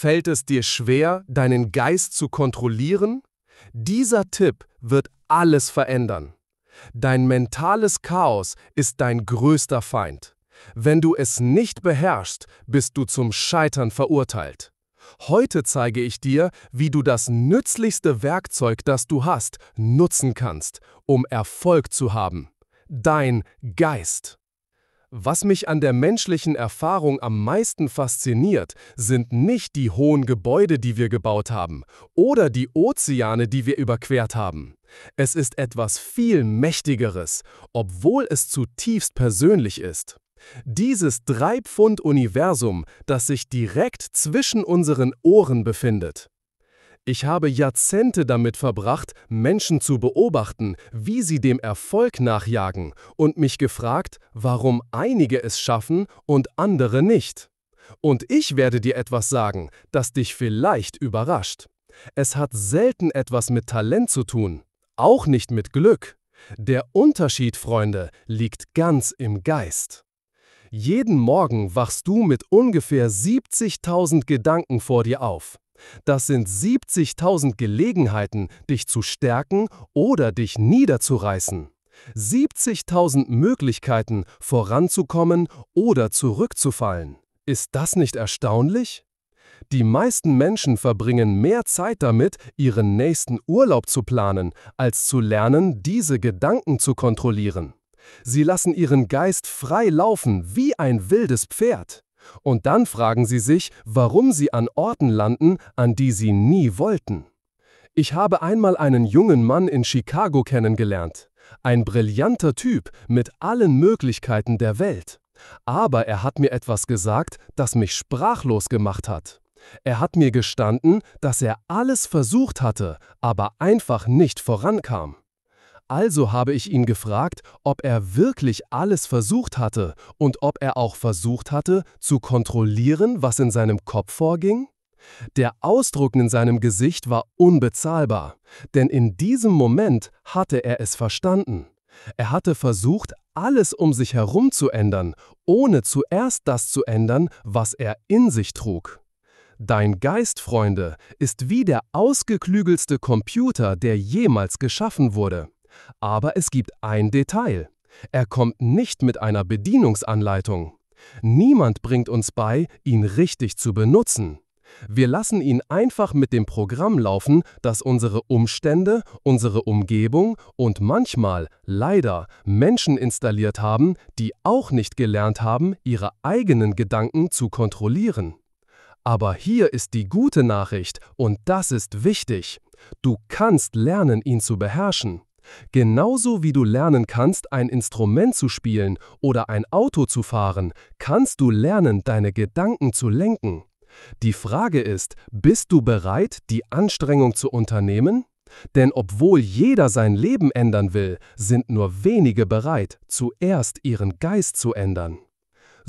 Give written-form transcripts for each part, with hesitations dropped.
Fällt es dir schwer, deinen Geist zu kontrollieren? Dieser Tipp wird alles verändern. Dein mentales Chaos ist dein größter Feind. Wenn du es nicht beherrschst, bist du zum Scheitern verurteilt. Heute zeige ich dir, wie du das nützlichste Werkzeug, das du hast, nutzen kannst, um Erfolg zu haben. Dein Geist. Was mich an der menschlichen Erfahrung am meisten fasziniert, sind nicht die hohen Gebäude, die wir gebaut haben, oder die Ozeane, die wir überquert haben. Es ist etwas viel Mächtigeres, obwohl es zutiefst persönlich ist. Dieses 3-Pfund-Universum, das sich direkt zwischen unseren Ohren befindet. Ich habe Jahrzehnte damit verbracht, Menschen zu beobachten, wie sie dem Erfolg nachjagen, und mich gefragt, warum einige es schaffen und andere nicht. Und ich werde dir etwas sagen, das dich vielleicht überrascht. Es hat selten etwas mit Talent zu tun, auch nicht mit Glück. Der Unterschied, Freunde, liegt ganz im Geist. Jeden Morgen wachst du mit ungefähr 70.000 Gedanken vor dir auf. Das sind 70.000 Gelegenheiten, dich zu stärken oder dich niederzureißen. 70.000 Möglichkeiten, voranzukommen oder zurückzufallen. Ist das nicht erstaunlich? Die meisten Menschen verbringen mehr Zeit damit, ihren nächsten Urlaub zu planen, als zu lernen, diese Gedanken zu kontrollieren. Sie lassen ihren Geist frei laufen wie ein wildes Pferd. Und dann fragen sie sich, warum sie an Orten landen, an die sie nie wollten. Ich habe einmal einen jungen Mann in Chicago kennengelernt. Ein brillanter Typ mit allen Möglichkeiten der Welt. Aber er hat mir etwas gesagt, das mich sprachlos gemacht hat. Er hat mir gestanden, dass er alles versucht hatte, aber einfach nicht vorankam. Also habe ich ihn gefragt, ob er wirklich alles versucht hatte und ob er auch versucht hatte, zu kontrollieren, was in seinem Kopf vorging. Der Ausdruck in seinem Gesicht war unbezahlbar, denn in diesem Moment hatte er es verstanden. Er hatte versucht, alles um sich herum zu ändern, ohne zuerst das zu ändern, was er in sich trug. Dein Geist, Freunde, ist wie der ausgeklügelste Computer, der jemals geschaffen wurde. Aber es gibt ein Detail. Er kommt nicht mit einer Bedienungsanleitung. Niemand bringt uns bei, ihn richtig zu benutzen. Wir lassen ihn einfach mit dem Programm laufen, das unsere Umstände, unsere Umgebung und manchmal, leider, Menschen installiert haben, die auch nicht gelernt haben, ihre eigenen Gedanken zu kontrollieren. Aber hier ist die gute Nachricht, und das ist wichtig. Du kannst lernen, ihn zu beherrschen. Genauso wie du lernen kannst, ein Instrument zu spielen oder ein Auto zu fahren, kannst du lernen, deine Gedanken zu lenken. Die Frage ist, bist du bereit, die Anstrengung zu unternehmen? Denn obwohl jeder sein Leben ändern will, sind nur wenige bereit, zuerst ihren Geist zu ändern.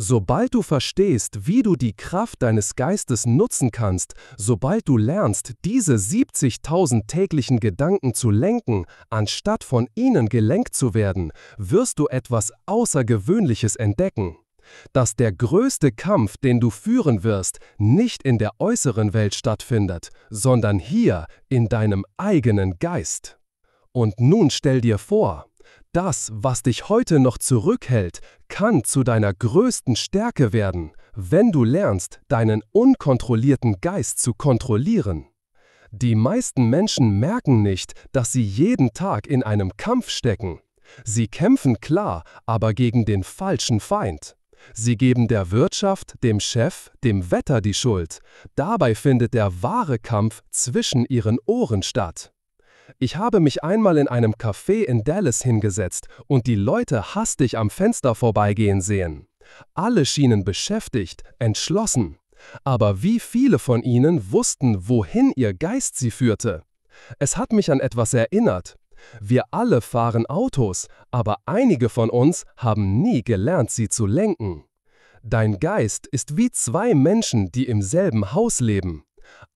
Sobald du verstehst, wie du die Kraft deines Geistes nutzen kannst, sobald du lernst, diese 70.000 täglichen Gedanken zu lenken, anstatt von ihnen gelenkt zu werden, wirst du etwas Außergewöhnliches entdecken. Dass der größte Kampf, den du führen wirst, nicht in der äußeren Welt stattfindet, sondern hier in deinem eigenen Geist. Und nun stell dir vor, das, was dich heute noch zurückhält, kann zu deiner größten Stärke werden, wenn du lernst, deinen unkontrollierten Geist zu kontrollieren. Die meisten Menschen merken nicht, dass sie jeden Tag in einem Kampf stecken. Sie kämpfen klar, aber gegen den falschen Feind. Sie geben der Wirtschaft, dem Chef, dem Wetter die Schuld. Dabei findet der wahre Kampf zwischen ihren Ohren statt. Ich habe mich einmal in einem Café in Dallas hingesetzt und die Leute hastig am Fenster vorbeigehen sehen. Alle schienen beschäftigt, entschlossen. Aber wie viele von ihnen wussten, wohin ihr Geist sie führte? Es hat mich an etwas erinnert. Wir alle fahren Autos, aber einige von uns haben nie gelernt, sie zu lenken. Dein Geist ist wie zwei Menschen, die im selben Haus leben.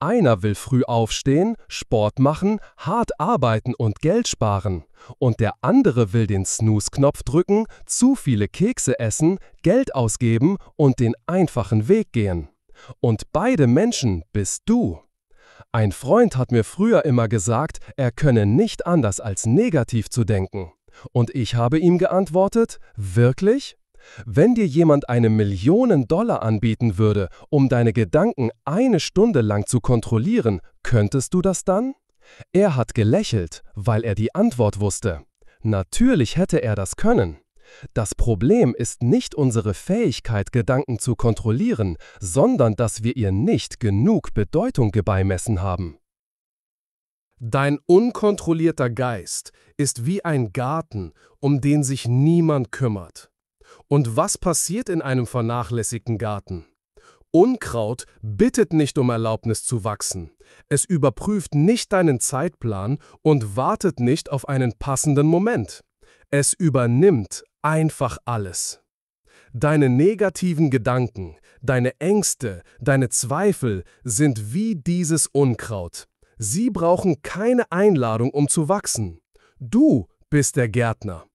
Einer will früh aufstehen, Sport machen, hart arbeiten und Geld sparen. Und der andere will den Snooze-Knopf drücken, zu viele Kekse essen, Geld ausgeben und den einfachen Weg gehen. Und beide Menschen bist du. Ein Freund hat mir früher immer gesagt, er könne nicht anders als negativ zu denken. Und ich habe ihm geantwortet, wirklich? Wenn dir jemand $1.000.000 anbieten würde, um deine Gedanken 1 Stunde lang zu kontrollieren, könntest du das dann? Er hat gelächelt, weil er die Antwort wusste. Natürlich hätte er das können. Das Problem ist nicht unsere Fähigkeit, Gedanken zu kontrollieren, sondern dass wir ihr nicht genug Bedeutung beimessen haben. Dein unkontrollierter Geist ist wie ein Garten, um den sich niemand kümmert. Und was passiert in einem vernachlässigten Garten? Unkraut bittet nicht um Erlaubnis zu wachsen. Es überprüft nicht deinen Zeitplan und wartet nicht auf einen passenden Moment. Es übernimmt einfach alles. Deine negativen Gedanken, deine Ängste, deine Zweifel sind wie dieses Unkraut. Sie brauchen keine Einladung, um zu wachsen. Du bist der Gärtner.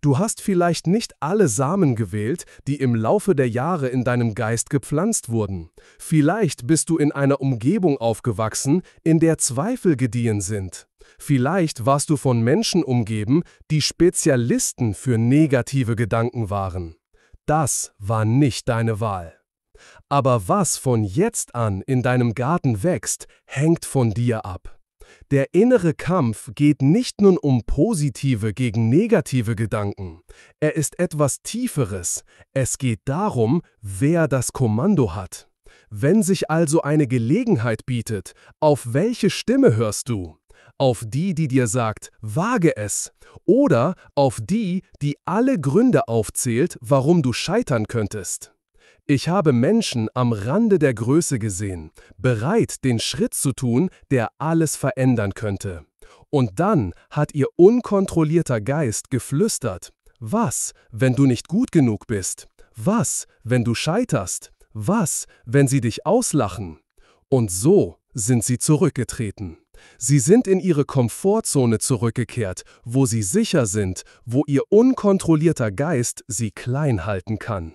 Du hast vielleicht nicht alle Samen gewählt, die im Laufe der Jahre in deinem Geist gepflanzt wurden. Vielleicht bist du in einer Umgebung aufgewachsen, in der Zweifel gediehen sind. Vielleicht warst du von Menschen umgeben, die Spezialisten für negative Gedanken waren. Das war nicht deine Wahl. Aber was von jetzt an in deinem Garten wächst, hängt von dir ab. Der innere Kampf geht nicht nur um positive gegen negative Gedanken. Er ist etwas Tieferes. Es geht darum, wer das Kommando hat. Wenn sich also eine Gelegenheit bietet, auf welche Stimme hörst du? Auf die, die dir sagt, wage es, oder auf die, die alle Gründe aufzählt, warum du scheitern könntest? Ich habe Menschen am Rande der Größe gesehen, bereit, den Schritt zu tun, der alles verändern könnte. Und dann hat ihr unkontrollierter Geist geflüstert: Was, wenn du nicht gut genug bist? Was, wenn du scheiterst? Was, wenn sie dich auslachen? Und so sind sie zurückgetreten. Sie sind in ihre Komfortzone zurückgekehrt, wo sie sicher sind, wo ihr unkontrollierter Geist sie klein halten kann.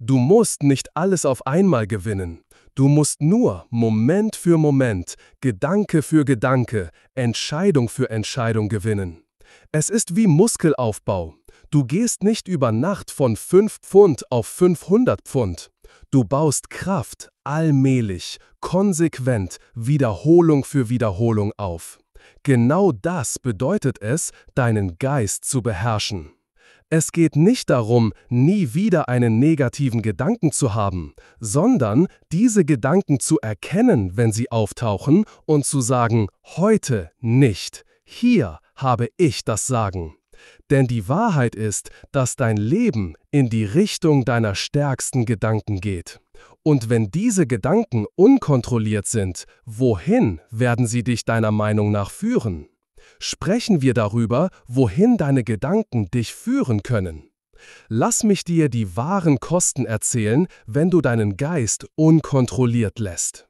Du musst nicht alles auf einmal gewinnen. Du musst nur Moment für Moment, Gedanke für Gedanke, Entscheidung für Entscheidung gewinnen. Es ist wie Muskelaufbau. Du gehst nicht über Nacht von 5 Pfund auf 500 Pfund. Du baust Kraft allmählich, konsequent, Wiederholung für Wiederholung auf. Genau das bedeutet es, deinen Geist zu beherrschen. Es geht nicht darum, nie wieder einen negativen Gedanken zu haben, sondern diese Gedanken zu erkennen, wenn sie auftauchen, und zu sagen, heute nicht, hier habe ich das Sagen. Denn die Wahrheit ist, dass dein Leben in die Richtung deiner stärksten Gedanken geht. Und wenn diese Gedanken unkontrolliert sind, wohin werden sie dich deiner Meinung nach führen? Sprechen wir darüber, wohin deine Gedanken dich führen können. Lass mich dir die wahren Kosten erzählen, wenn du deinen Geist unkontrolliert lässt.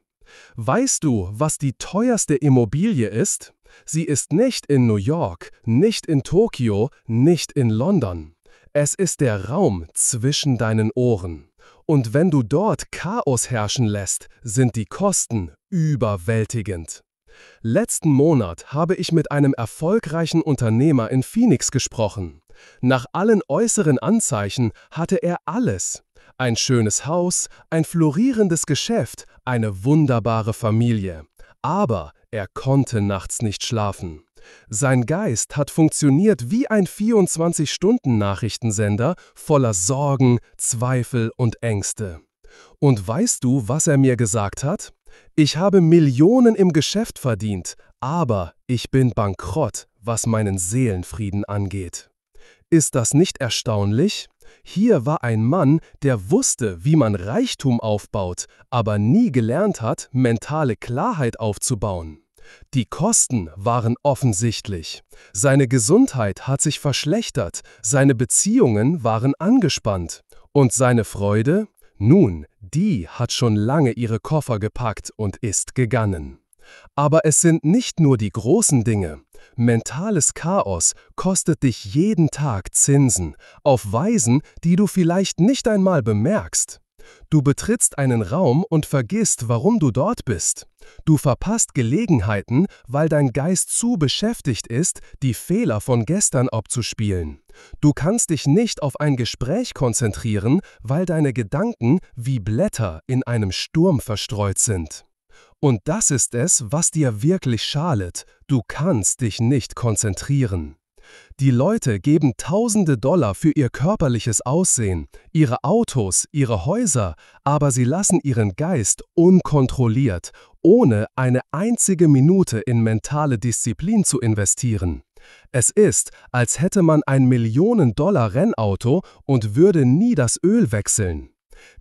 Weißt du, was die teuerste Immobilie ist? Sie ist nicht in New York, nicht in Tokio, nicht in London. Es ist der Raum zwischen deinen Ohren. Und wenn du dort Chaos herrschen lässt, sind die Kosten überwältigend. Letzten Monat habe ich mit einem erfolgreichen Unternehmer in Phoenix gesprochen. Nach allen äußeren Anzeichen hatte er alles. Ein schönes Haus, ein florierendes Geschäft, eine wunderbare Familie. Aber er konnte nachts nicht schlafen. Sein Geist hat funktioniert wie ein 24-Stunden-Nachrichtensender voller Sorgen, Zweifel und Ängste. Und weißt du, was er mir gesagt hat? Ich habe Millionen im Geschäft verdient, aber ich bin bankrott, was meinen Seelenfrieden angeht. Ist das nicht erstaunlich? Hier war ein Mann, der wusste, wie man Reichtum aufbaut, aber nie gelernt hat, mentale Klarheit aufzubauen. Die Kosten waren offensichtlich. Seine Gesundheit hat sich verschlechtert, seine Beziehungen waren angespannt. Und seine Freude? Nun, die hat schon lange ihre Koffer gepackt und ist gegangen. Aber es sind nicht nur die großen Dinge. Mentales Chaos kostet dich jeden Tag Zinsen, auf Weisen, die du vielleicht nicht einmal bemerkst. Du betrittst einen Raum und vergisst, warum du dort bist. Du verpasst Gelegenheiten, weil dein Geist zu beschäftigt ist, die Fehler von gestern abzuspielen. Du kannst dich nicht auf ein Gespräch konzentrieren, weil deine Gedanken wie Blätter in einem Sturm verstreut sind. Und das ist es, was dir wirklich schadet. Du kannst dich nicht konzentrieren. Die Leute geben Tausende Dollar für ihr körperliches Aussehen, ihre Autos, ihre Häuser, aber sie lassen ihren Geist unkontrolliert, ohne eine einzige Minute in mentale Disziplin zu investieren. Es ist, als hätte man ein Millionen-Dollar-Rennauto und würde nie das Öl wechseln.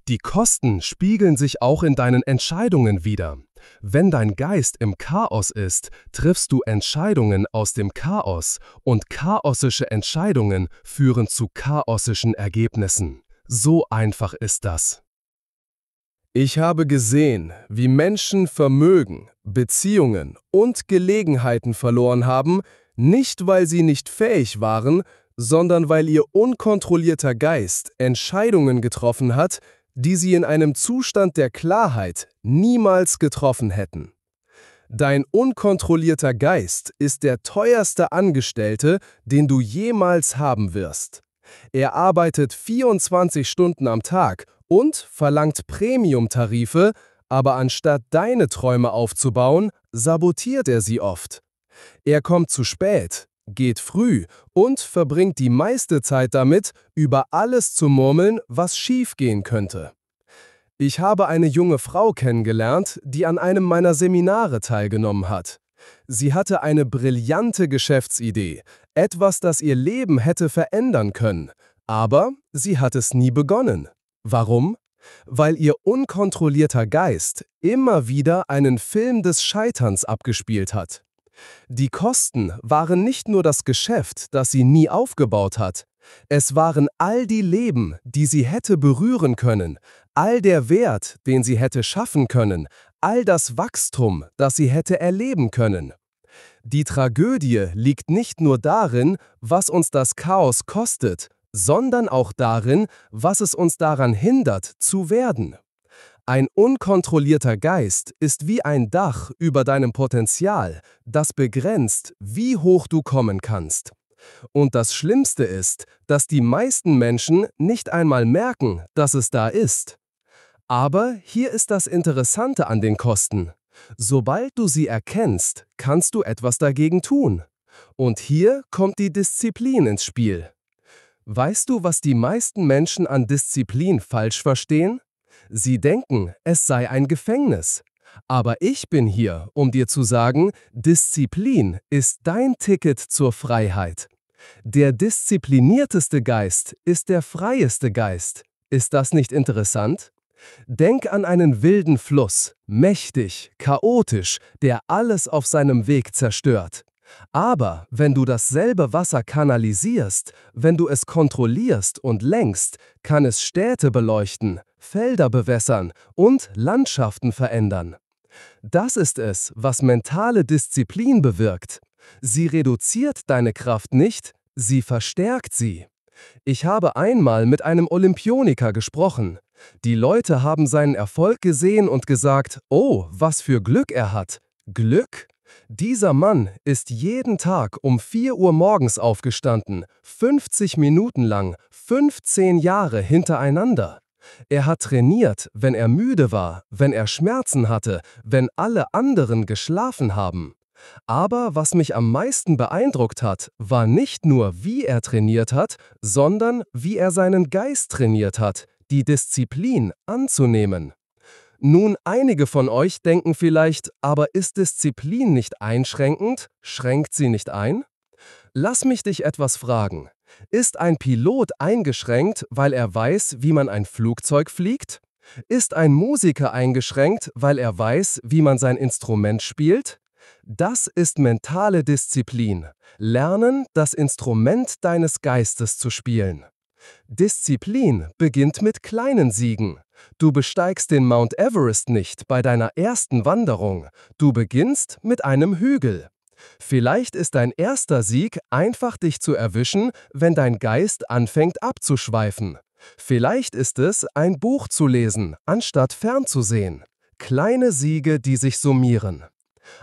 Die Kosten spiegeln sich auch in deinen Entscheidungen wider. Wenn dein Geist im Chaos ist, triffst du Entscheidungen aus dem Chaos und chaotische Entscheidungen führen zu chaotischen Ergebnissen. So einfach ist das. Ich habe gesehen, wie Menschen Vermögen, Beziehungen und Gelegenheiten verloren haben, nicht weil sie nicht fähig waren, sondern weil ihr unkontrollierter Geist Entscheidungen getroffen hat, die sie in einem Zustand der Klarheit niemals getroffen hätten. Dein unkontrollierter Geist ist der teuerste Angestellte, den du jemals haben wirst. Er arbeitet 24 Stunden am Tag und verlangt Premium-Tarife, aber anstatt deine Träume aufzubauen, sabotiert er sie oft. Er kommt zu spät, geht früh und verbringt die meiste Zeit damit, über alles zu murmeln, was schiefgehen könnte. Ich habe eine junge Frau kennengelernt, die an einem meiner Seminare teilgenommen hat. Sie hatte eine brillante Geschäftsidee, etwas, das ihr Leben hätte verändern können, aber sie hat es nie begonnen. Warum? Weil ihr unkontrollierter Geist immer wieder einen Film des Scheiterns abgespielt hat. Die Kosten waren nicht nur das Geschäft, das sie nie aufgebaut hat. Es waren all die Leben, die sie hätte berühren können, all der Wert, den sie hätte schaffen können, all das Wachstum, das sie hätte erleben können. Die Tragödie liegt nicht nur darin, was uns das Chaos kostet, sondern auch darin, was es uns daran hindert, zu werden. Ein unkontrollierter Geist ist wie ein Dach über deinem Potenzial, das begrenzt, wie hoch du kommen kannst. Und das Schlimmste ist, dass die meisten Menschen nicht einmal merken, dass es da ist. Aber hier ist das Interessante an den Kosten. Sobald du sie erkennst, kannst du etwas dagegen tun. Und hier kommt die Disziplin ins Spiel. Weißt du, was die meisten Menschen an Disziplin falsch verstehen? Sie denken, es sei ein Gefängnis. Aber ich bin hier, um dir zu sagen, Disziplin ist dein Ticket zur Freiheit. Der disziplinierteste Geist ist der freieste Geist. Ist das nicht interessant? Denk an einen wilden Fluss, mächtig, chaotisch, der alles auf seinem Weg zerstört. Aber wenn du dasselbe Wasser kanalisierst, wenn du es kontrollierst und lenkst, kann es Städte beleuchten, Felder bewässern und Landschaften verändern. Das ist es, was mentale Disziplin bewirkt. Sie reduziert deine Kraft nicht, sie verstärkt sie. Ich habe einmal mit einem Olympioniker gesprochen. Die Leute haben seinen Erfolg gesehen und gesagt, oh, was für Glück er hat. Glück? Dieser Mann ist jeden Tag um 4 Uhr morgens aufgestanden, 50 Minuten lang, 15 Jahre hintereinander. Er hat trainiert, wenn er müde war, wenn er Schmerzen hatte, wenn alle anderen geschlafen haben. Aber was mich am meisten beeindruckt hat, war nicht nur, wie er trainiert hat, sondern wie er seinen Geist trainiert hat, die Disziplin anzunehmen. Nun, einige von euch denken vielleicht, aber ist Disziplin nicht einschränkend? Schränkt sie nicht ein? Lass mich dich etwas fragen. Ist ein Pilot eingeschränkt, weil er weiß, wie man ein Flugzeug fliegt? Ist ein Musiker eingeschränkt, weil er weiß, wie man sein Instrument spielt? Das ist mentale Disziplin. Lernen, das Instrument deines Geistes zu spielen. Disziplin beginnt mit kleinen Siegen. Du besteigst den Mount Everest nicht bei deiner ersten Wanderung. Du beginnst mit einem Hügel. Vielleicht ist dein erster Sieg einfach dich zu erwischen, wenn dein Geist anfängt abzuschweifen. Vielleicht ist es, ein Buch zu lesen, anstatt fernzusehen. Kleine Siege, die sich summieren.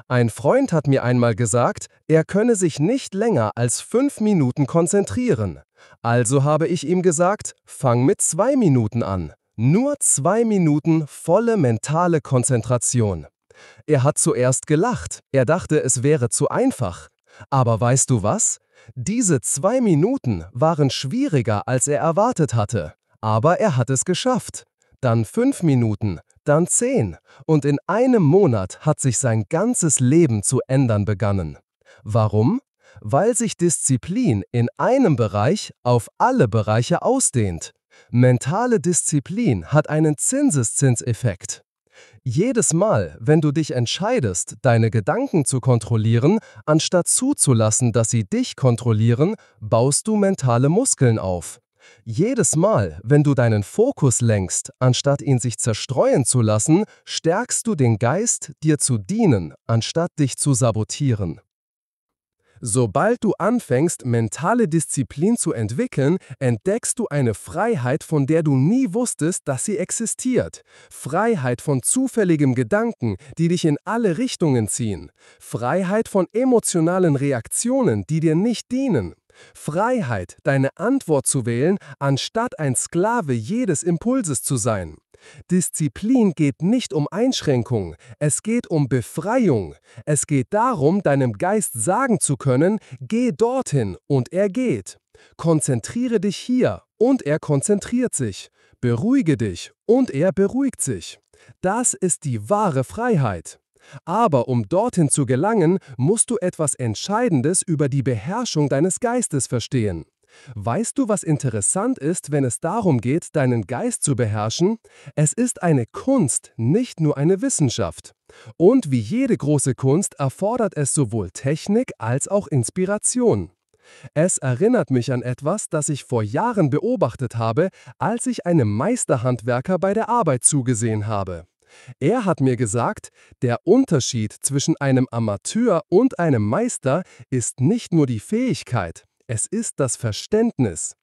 Ein Freund hat mir einmal gesagt, er könne sich nicht länger als 5 Minuten konzentrieren. Also habe ich ihm gesagt, fang mit 2 Minuten an. Nur 2 Minuten volle mentale Konzentration. Er hat zuerst gelacht, er dachte, es wäre zu einfach. Aber weißt du was? Diese 2 Minuten waren schwieriger, als er erwartet hatte. Aber er hat es geschafft. Dann 5 Minuten, dann 10. Und in einem Monat hat sich sein ganzes Leben zu ändern begonnen. Warum? Weil sich Disziplin in einem Bereich auf alle Bereiche ausdehnt. Mentale Disziplin hat einen Zinseszinseffekt. Jedes Mal, wenn du dich entscheidest, deine Gedanken zu kontrollieren, anstatt zuzulassen, dass sie dich kontrollieren, baust du mentale Muskeln auf. Jedes Mal, wenn du deinen Fokus lenkst, anstatt ihn sich zerstreuen zu lassen, stärkst du den Geist, dir zu dienen, anstatt dich zu sabotieren. Sobald du anfängst, mentale Disziplin zu entwickeln, entdeckst du eine Freiheit, von der du nie wusstest, dass sie existiert. Freiheit von zufälligem Gedanken, die dich in alle Richtungen ziehen. Freiheit von emotionalen Reaktionen, die dir nicht dienen. Freiheit, deine Antwort zu wählen, anstatt ein Sklave jedes Impulses zu sein. Disziplin geht nicht um Einschränkung, es geht um Befreiung. Es geht darum, deinem Geist sagen zu können, geh dorthin und er geht. Konzentriere dich hier und er konzentriert sich. Beruhige dich und er beruhigt sich. Das ist die wahre Freiheit. Aber um dorthin zu gelangen, musst du etwas Entscheidendes über die Beherrschung deines Geistes verstehen. Weißt du, was interessant ist, wenn es darum geht, deinen Geist zu beherrschen? Es ist eine Kunst, nicht nur eine Wissenschaft. Und wie jede große Kunst erfordert es sowohl Technik als auch Inspiration. Es erinnert mich an etwas, das ich vor Jahren beobachtet habe, als ich einem Meisterhandwerker bei der Arbeit zugesehen habe. Er hat mir gesagt, der Unterschied zwischen einem Amateur und einem Meister ist nicht nur die Fähigkeit, es ist das Verständnis.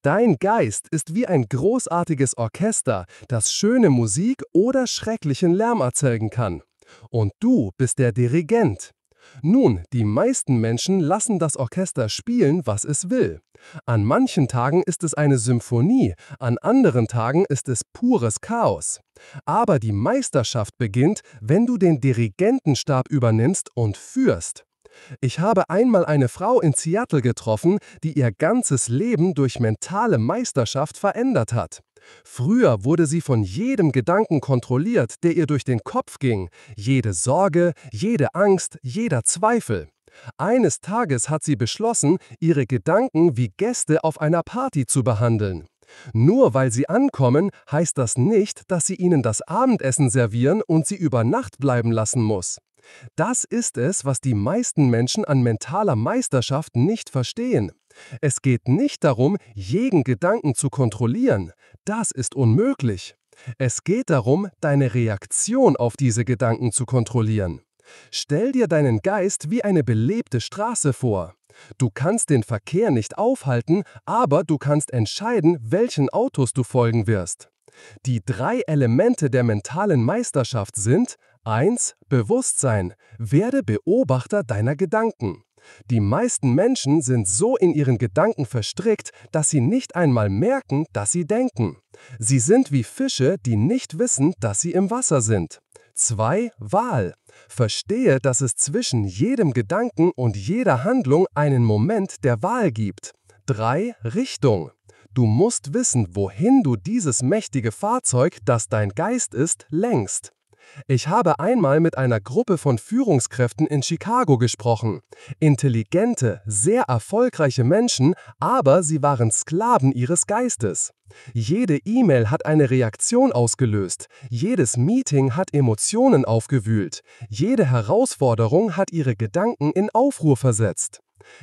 Dein Geist ist wie ein großartiges Orchester, das schöne Musik oder schrecklichen Lärm erzeugen kann. Und du bist der Dirigent. Nun, die meisten Menschen lassen das Orchester spielen, was es will. An manchen Tagen ist es eine Symphonie, an anderen Tagen ist es pures Chaos. Aber die Meisterschaft beginnt, wenn du den Dirigentenstab übernimmst und führst. Ich habe einmal eine Frau in Seattle getroffen, die ihr ganzes Leben durch mentale Meisterschaft verändert hat. Früher wurde sie von jedem Gedanken kontrolliert, der ihr durch den Kopf ging, jede Sorge, jede Angst, jeder Zweifel. Eines Tages hat sie beschlossen, ihre Gedanken wie Gäste auf einer Party zu behandeln. Nur weil sie ankommen, heißt das nicht, dass sie ihnen das Abendessen servieren und sie über Nacht bleiben lassen muss. Das ist es, was die meisten Menschen an mentaler Meisterschaft nicht verstehen. Es geht nicht darum, jeden Gedanken zu kontrollieren. Das ist unmöglich. Es geht darum, deine Reaktion auf diese Gedanken zu kontrollieren. Stell dir deinen Geist wie eine belebte Straße vor. Du kannst den Verkehr nicht aufhalten, aber du kannst entscheiden, welchen Autos du folgen wirst. Die 3 Elemente der mentalen Meisterschaft sind: 1. Bewusstsein. Werde Beobachter deiner Gedanken. Die meisten Menschen sind so in ihren Gedanken verstrickt, dass sie nicht einmal merken, dass sie denken. Sie sind wie Fische, die nicht wissen, dass sie im Wasser sind. 2. Wahl. Verstehe, dass es zwischen jedem Gedanken und jeder Handlung einen Moment der Wahl gibt. 3. Richtung. Du musst wissen, wohin du dieses mächtige Fahrzeug, das dein Geist ist, lenkst. Ich habe einmal mit einer Gruppe von Führungskräften in Chicago gesprochen. Intelligente, sehr erfolgreiche Menschen, aber sie waren Sklaven ihres Geistes. Jede E-Mail hat eine Reaktion ausgelöst, jedes Meeting hat Emotionen aufgewühlt, jede Herausforderung hat ihre Gedanken in Aufruhr versetzt.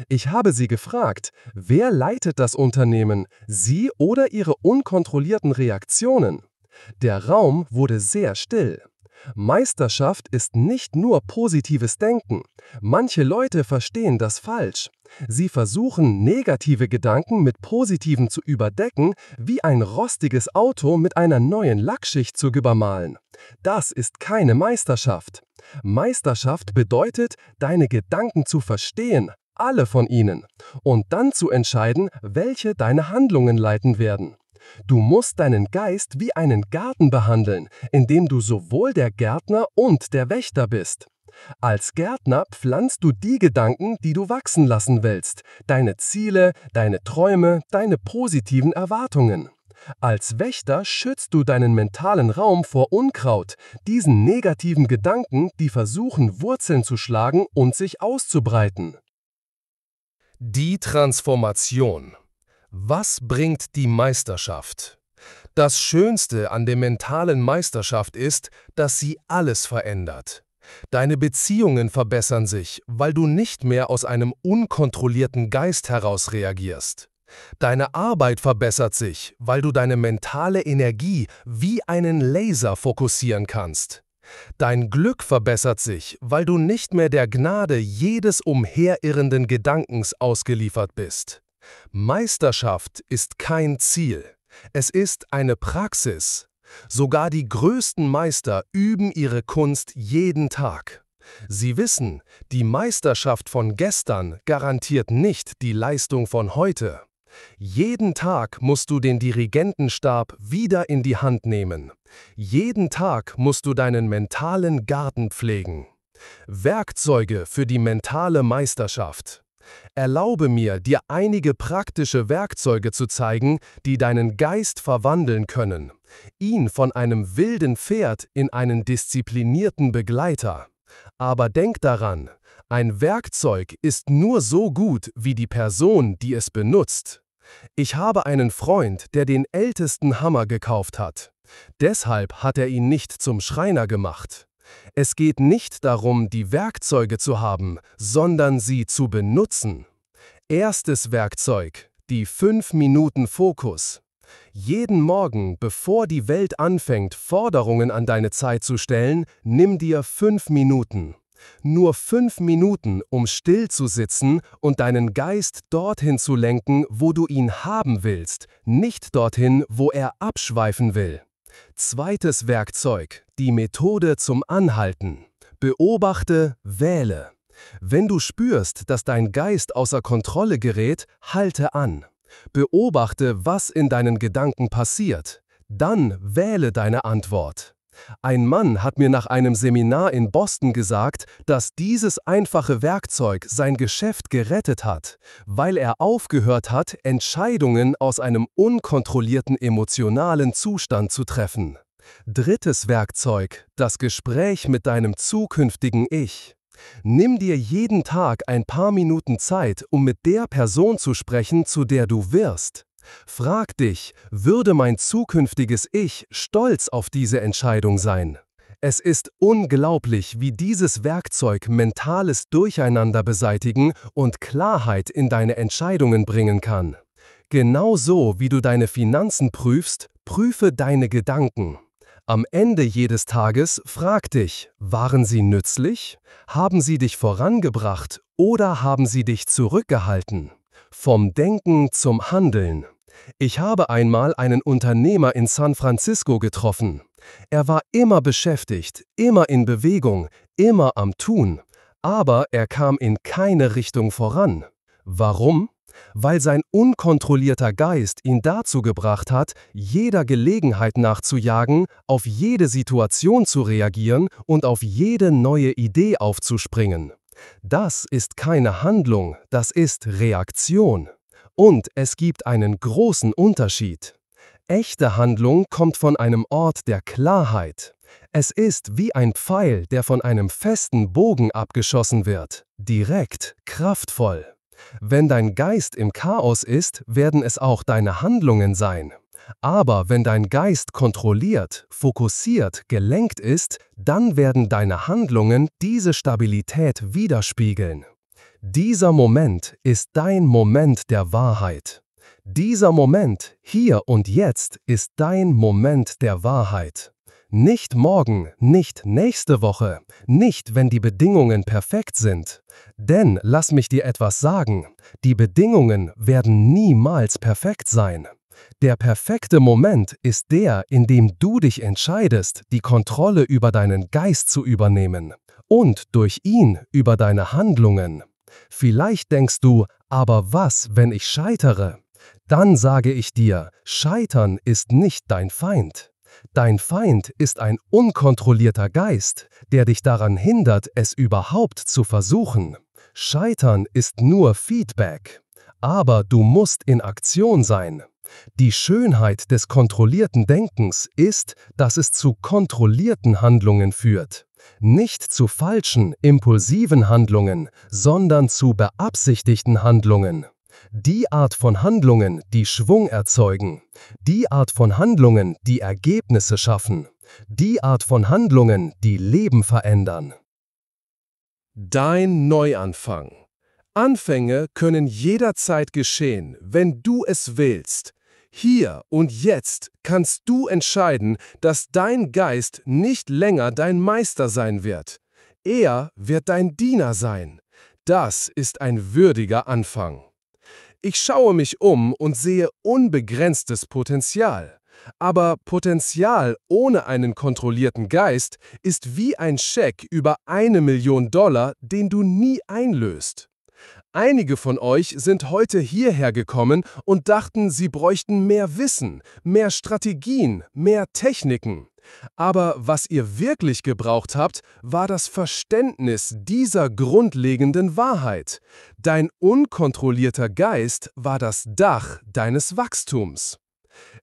Ich habe sie gefragt, wer leitet das Unternehmen, sie oder ihre unkontrollierten Reaktionen? Der Raum wurde sehr still. Meisterschaft ist nicht nur positives Denken. Manche Leute verstehen das falsch. Sie versuchen, negative Gedanken mit positiven zu überdecken, wie ein rostiges Auto mit einer neuen Lackschicht zu übermalen. Das ist keine Meisterschaft. Meisterschaft bedeutet, deine Gedanken zu verstehen, alle von ihnen, und dann zu entscheiden, welche deine Handlungen leiten werden. Du musst deinen Geist wie einen Garten behandeln, in dem du sowohl der Gärtner und der Wächter bist. Als Gärtner pflanzt du die Gedanken, die du wachsen lassen willst, deine Ziele, deine Träume, deine positiven Erwartungen. Als Wächter schützt du deinen mentalen Raum vor Unkraut, diesen negativen Gedanken, die versuchen, Wurzeln zu schlagen und sich auszubreiten. Die Transformation. Was bringt die Meisterschaft? Das Schönste an der mentalen Meisterschaft ist, dass sie alles verändert. Deine Beziehungen verbessern sich, weil du nicht mehr aus einem unkontrollierten Geist heraus reagierst. Deine Arbeit verbessert sich, weil du deine mentale Energie wie einen Laser fokussieren kannst. Dein Glück verbessert sich, weil du nicht mehr der Gnade jedes umherirrenden Gedankens ausgeliefert bist. Meisterschaft ist kein Ziel, es ist eine Praxis. Sogar die größten Meister üben ihre Kunst jeden Tag. Sie wissen, die Meisterschaft von gestern garantiert nicht die Leistung von heute. Jeden Tag musst du den Dirigentenstab wieder in die Hand nehmen. Jeden Tag musst du deinen mentalen Garten pflegen. Werkzeuge für die mentale Meisterschaft. Erlaube mir, dir einige praktische Werkzeuge zu zeigen, die deinen Geist verwandeln können. Ihn von einem wilden Pferd in einen disziplinierten Begleiter. Aber denk daran, ein Werkzeug ist nur so gut wie die Person, die es benutzt. Ich habe einen Freund, der den ältesten Hammer gekauft hat. Deshalb hat er ihn nicht zum Schreiner gemacht. Es geht nicht darum, die Werkzeuge zu haben, sondern sie zu benutzen. Erstes Werkzeug, die 5 Minuten Fokus. Jeden Morgen, bevor die Welt anfängt, Forderungen an deine Zeit zu stellen, nimm dir 5 Minuten. Nur 5 Minuten, um still zu sitzen und deinen Geist dorthin zu lenken, wo du ihn haben willst, nicht dorthin, wo er abschweifen will. Zweites Werkzeug, die Methode zum Anhalten. Beobachte, wähle. Wenn du spürst, dass dein Geist außer Kontrolle gerät, halte an. Beobachte, was in deinen Gedanken passiert. Dann wähle deine Antwort. Ein Mann hat mir nach einem Seminar in Boston gesagt, dass dieses einfache Werkzeug sein Geschäft gerettet hat, weil er aufgehört hat, Entscheidungen aus einem unkontrollierten emotionalen Zustand zu treffen. Drittes Werkzeug, das Gespräch mit deinem zukünftigen Ich. Nimm dir jeden Tag ein paar Minuten Zeit, um mit der Person zu sprechen, zu der du wirst. Frag dich, würde mein zukünftiges Ich stolz auf diese Entscheidung sein? Es ist unglaublich, wie dieses Werkzeug mentales Durcheinander beseitigen und Klarheit in deine Entscheidungen bringen kann. Genauso wie du deine Finanzen prüfst, prüfe deine Gedanken. Am Ende jedes Tages frag dich, waren sie nützlich? Haben sie dich vorangebracht oder haben sie dich zurückgehalten? Vom Denken zum Handeln. Ich habe einmal einen Unternehmer in San Francisco getroffen. Er war immer beschäftigt, immer in Bewegung, immer am Tun, aber er kam in keine Richtung voran. Warum? Weil sein unkontrollierter Geist ihn dazu gebracht hat, jeder Gelegenheit nachzujagen, auf jede Situation zu reagieren und auf jede neue Idee aufzuspringen. Das ist keine Handlung, das ist Reaktion. Und es gibt einen großen Unterschied. Echte Handlung kommt von einem Ort der Klarheit. Es ist wie ein Pfeil, der von einem festen Bogen abgeschossen wird. Direkt, kraftvoll. Wenn dein Geist im Chaos ist, werden es auch deine Handlungen sein. Aber wenn dein Geist kontrolliert, fokussiert, gelenkt ist, dann werden deine Handlungen diese Stabilität widerspiegeln. Dieser Moment ist dein Moment der Wahrheit. Dieser Moment, hier und jetzt, ist dein Moment der Wahrheit. Nicht morgen, nicht nächste Woche, nicht wenn die Bedingungen perfekt sind. Denn lass mich dir etwas sagen, die Bedingungen werden niemals perfekt sein. Der perfekte Moment ist der, in dem du dich entscheidest, die Kontrolle über deinen Geist zu übernehmen und durch ihn über deine Handlungen. Vielleicht denkst du, aber was, wenn ich scheitere? Dann sage ich dir, Scheitern ist nicht dein Feind. Dein Feind ist ein unkontrollierter Geist, der dich daran hindert, es überhaupt zu versuchen. Scheitern ist nur Feedback. Aber du musst in Aktion sein. Die Schönheit des kontrollierten Denkens ist, dass es zu kontrollierten Handlungen führt. Nicht zu falschen, impulsiven Handlungen, sondern zu beabsichtigten Handlungen. Die Art von Handlungen, die Schwung erzeugen. Die Art von Handlungen, die Ergebnisse schaffen. Die Art von Handlungen, die Leben verändern. Dein Neuanfang. Anfänge können jederzeit geschehen, wenn du es willst. Hier und jetzt kannst du entscheiden, dass dein Geist nicht länger dein Meister sein wird. Er wird dein Diener sein. Das ist ein würdiger Anfang. Ich schaue mich um und sehe unbegrenztes Potenzial. Aber Potenzial ohne einen kontrollierten Geist ist wie ein Scheck über $1 Million, den du nie einlöst. Einige von euch sind heute hierher gekommen und dachten, sie bräuchten mehr Wissen, mehr Strategien, mehr Techniken. Aber was ihr wirklich gebraucht habt, war das Verständnis dieser grundlegenden Wahrheit. Dein unkontrollierter Geist war das Dach deines Wachstums.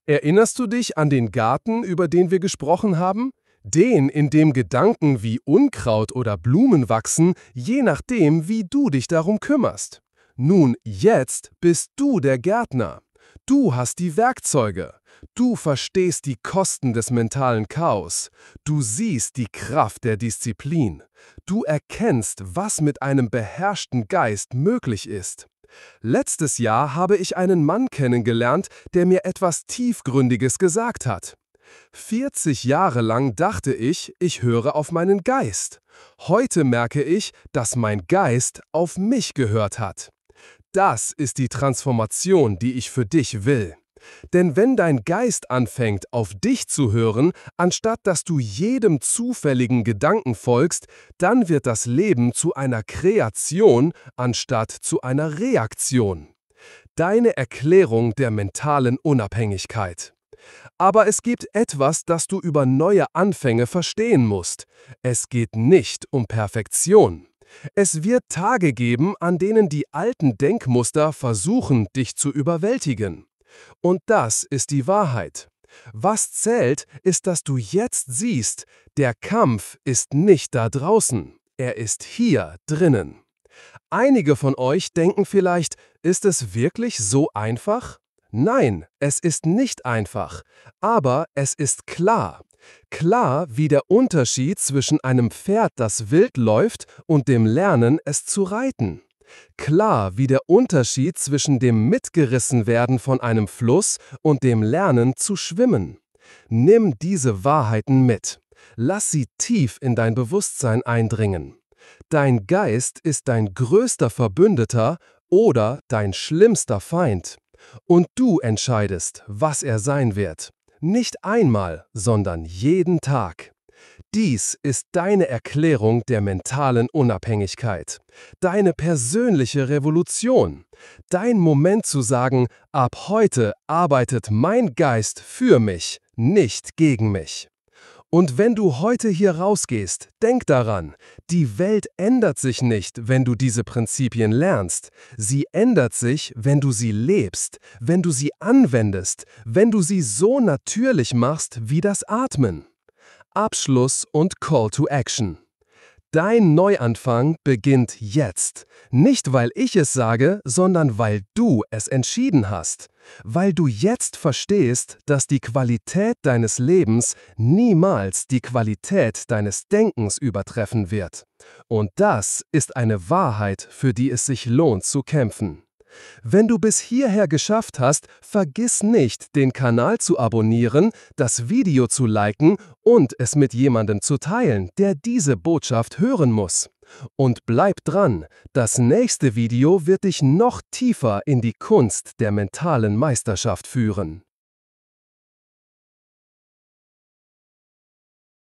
Erinnerst du dich an den Garten, über den wir gesprochen haben? Den, in dem Gedanken wie Unkraut oder Blumen wachsen, je nachdem, wie du dich darum kümmerst. Nun, jetzt bist du der Gärtner. Du hast die Werkzeuge. Du verstehst die Kosten des mentalen Chaos. Du siehst die Kraft der Disziplin. Du erkennst, was mit einem beherrschten Geist möglich ist. Letztes Jahr habe ich einen Mann kennengelernt, der mir etwas Tiefgründiges gesagt hat. 40 Jahre lang dachte ich, ich höre auf meinen Geist. Heute merke ich, dass mein Geist auf mich gehört hat. Das ist die Transformation, die ich für dich will. Denn wenn dein Geist anfängt, auf dich zu hören, anstatt dass du jedem zufälligen Gedanken folgst, dann wird das Leben zu einer Kreation anstatt zu einer Reaktion. Deine Erklärung der mentalen Unabhängigkeit. Aber es gibt etwas, das du über neue Anfänge verstehen musst. Es geht nicht um Perfektion. Es wird Tage geben, an denen die alten Denkmuster versuchen, dich zu überwältigen. Und das ist die Wahrheit. Was zählt, ist, dass du jetzt siehst, der Kampf ist nicht da draußen, er ist hier drinnen. Einige von euch denken vielleicht, ist es wirklich so einfach? Nein, es ist nicht einfach, aber es ist klar. Klar wie der Unterschied zwischen einem Pferd, das wild läuft, und dem Lernen, es zu reiten. Klar wie der Unterschied zwischen dem Mitgerissenwerden von einem Fluss und dem Lernen zu schwimmen. Nimm diese Wahrheiten mit. Lass sie tief in dein Bewusstsein eindringen. Dein Geist ist dein größter Verbündeter oder dein schlimmster Feind. Und du entscheidest, was er sein wird. Nicht einmal, sondern jeden Tag. Dies ist deine Erklärung der mentalen Unabhängigkeit, deine persönliche Revolution, dein Moment zu sagen, ab heute arbeitet mein Geist für mich, nicht gegen mich. Und wenn du heute hier rausgehst, denk daran, die Welt ändert sich nicht, wenn du diese Prinzipien lernst. Sie ändert sich, wenn du sie lebst, wenn du sie anwendest, wenn du sie so natürlich machst wie das Atmen. Abschluss und Call to Action. Dein Neuanfang beginnt jetzt. Nicht, weil ich es sage, sondern weil du es entschieden hast. Weil du jetzt verstehst, dass die Qualität deines Lebens niemals die Qualität deines Denkens übertreffen wird. Und das ist eine Wahrheit, für die es sich lohnt zu kämpfen. Wenn du bis hierher geschafft hast, vergiss nicht, den Kanal zu abonnieren, das Video zu liken und es mit jemandem zu teilen, der diese Botschaft hören muss. Und bleib dran, das nächste Video wird dich noch tiefer in die Kunst der mentalen Meisterschaft führen.